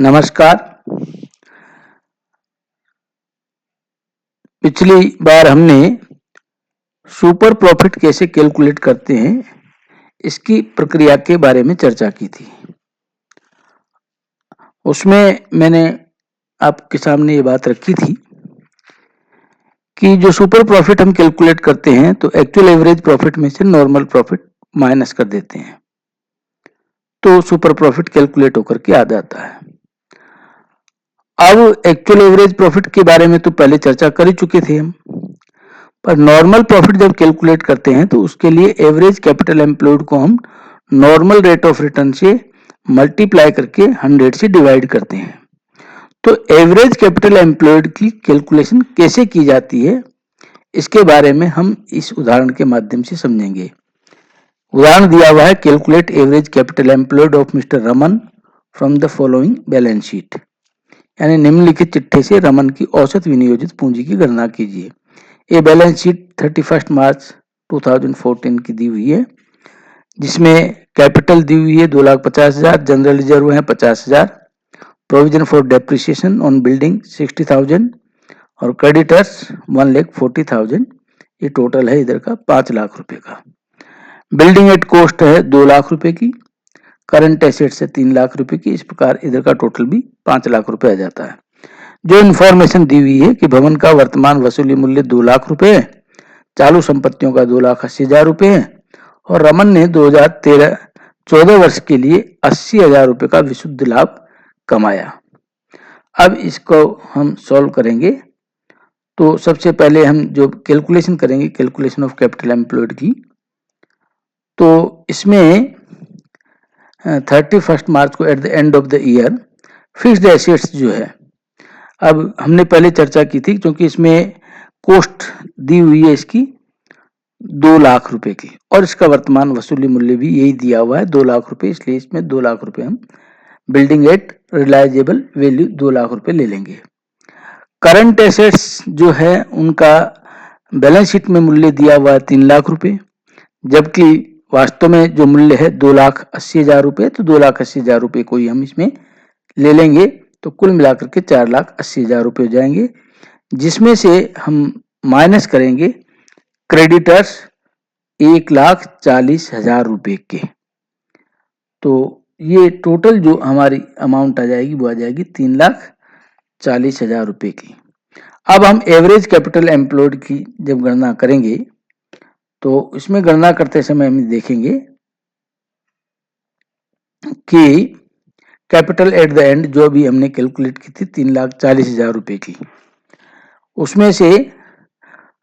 नमस्कार। पिछली बार हमने सुपर प्रॉफिट कैसे कैलकुलेट करते हैं इसकी प्रक्रिया के बारे में चर्चा की थी। उसमें मैंने आपके सामने ये बात रखी थी कि जो सुपर प्रॉफिट हम कैलकुलेट करते हैं तो एक्चुअल एवरेज प्रॉफिट में से नॉर्मल प्रॉफिट माइनस कर देते हैं तो सुपर प्रॉफिट कैलकुलेट होकर के आ जाता है। अब एक्चुअल एवरेज प्रॉफिट के बारे में तो पहले चर्चा कर ही चुके थे हम, पर नॉर्मल प्रॉफिट जब कैलकुलेट करते हैं तो उसके लिए एवरेज कैपिटल एम्प्लॉयड को हम नॉर्मल रेट ऑफ रिटर्न से मल्टीप्लाई करके 100 से डिवाइड करते हैं। तो एवरेज कैपिटल एम्प्लॉयड की कैलकुलेशन कैसे की जाती है इसके बारे में हम इस उदाहरण के माध्यम से समझेंगे। उदाहरण दिया हुआ है, calculate average capital employed of mister Raman from the following balance sheet, यानी निम्नलिखित चिट्ठे से रमन की औसत विनियोजित पूंजी की गणना कीजिए। ये बैलेंस शीट 31 मार्च 2014 की दी हुई है, जिसमें कैपिटल दी हुई है 2,50,000, जनरल रिजर्व है 50,000, provision for depreciation on building 60,000 और क्रेडिटर्स 1,40,000। ये टोटल है इधर का 5 लाख रुपए का। बिल्डिंग एट कॉस्ट है 2 लाख रुपए की, करंट एसेट्स है 3 लाख रुपए की। इस प्रकार इधर का टोटल भी 5 लाख रुपए आ जाता है। जो इन्फॉर्मेशन दी हुई है कि भवन का वर्तमान वसूली मूल्य 2 लाख रुपए है, चालू संपत्तियों का 2,80,000 रुपए है और रमन ने 2013-14 वर्ष के लिए 80,000 रुपए का विशुद्ध लाभ कमाया। अब इसको हम सॉल्व करेंगे तो सबसे पहले हम जो कैलकुलेशन करेंगे कैलकुलेशन ऑफ कैपिटल एम्प्लॉयड की, तो इसमें 31 मार्च को at the end of the year fixed assets जो है, अब हमने पहले चर्चा की थी क्योंकि इसमें कॉस्ट दी हुई है इसकी 2 लाख रुपए की और इसका वर्तमान वसूली मूल्य भी यही दिया हुआ है 2 लाख रुपए, इसलिए इसमें 2 लाख रुपए हम बिल्डिंग एट रिलायजेबल वैल्यू 2 लाख रुपए ले लेंगे। करंट एसेट्स जो है उनका बैलेंस शीट में मूल्य दिया हुआ है 3 लाख रुपए, जबकि वास्तव में जो मूल्य है 2,80,000 रुपए, तो 2,80,000 रुपए को ही हम इसमें ले लेंगे तो कुल मिलाकर के 4,80,000 रुपए हो जाएंगे, जिसमें से हम माइनस करेंगे क्रेडिटर्स 1,40,000 रुपए के। तो ये टोटल जो हमारी अमाउंट आ जाएगी वो आ जाएगी 3,40,000 रुपए की। अब हम एवरेज कैपिटल एम्प्लॉयड की जब गणना करेंगे तो इसमें गणना करते समय हम देखेंगे कि कैपिटल एट द एंड जो भी हमने कैलकुलेट की थी 3,40,000 रुपए की, उसमें से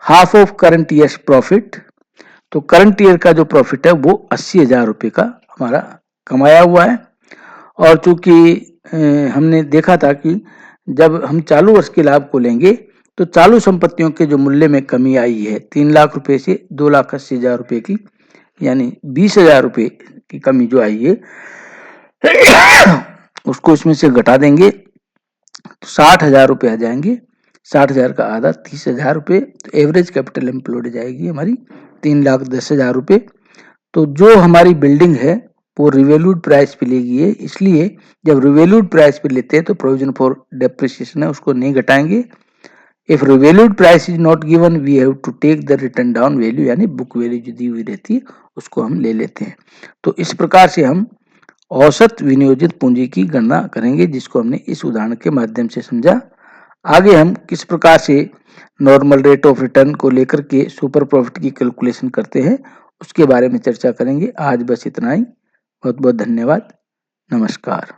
half of current year profit, तो करंट ईयर का जो प्रॉफिट है वो 80,000 रुपए का हमारा कमाया हुआ है। और चूंकि हमने देखा था कि जब हम चालू वर्ष के लाभ को लेंगे तो चालू संपत्तियों के जो मूल्य में कमी आई है 3 लाख रुपए से 2,80,000 रुपए की, यानी 20,000 रुपए की कमी जो आई है उसको इसमें से घटा देंगे तो 60,000 रुपए आ जाएंगे। 60,000 का आधा 30,000 रुपए, तो एवरेज कैपिटल एम्प्लॉयड जाएगी हमारी 3,10,000 रुपए। तो जो हमारी बिल्डिंग है वो रिवैल्यूड प्राइस पे ली गई है, इसलिए जब रिवैल्यूड प्राइस पे लेते हैं तो प्रोविजन फॉर डेप्रिसिएशन है उसको नहीं घटाएंगे। If revalued price is not given we have to take the written down value, यानी बुक वैल्यू जो दी हुई रहती है उसको हम ले लेते हैं। तो इस प्रकार से हम औसत विनियोजित पूंजी की गणना करेंगे, जिसको हमने इस उदाहरण के माध्यम से समझा। आगे हम किस प्रकार से नॉर्मल रेट ऑफ रिटर्न को लेकर के सुपर प्रॉफिट की कैलकुलेशन करते हैं उसके बारे में चर्चा करेंगे। आज बस इतना ही। बहुत बहुत धन्यवाद। नमस्कार।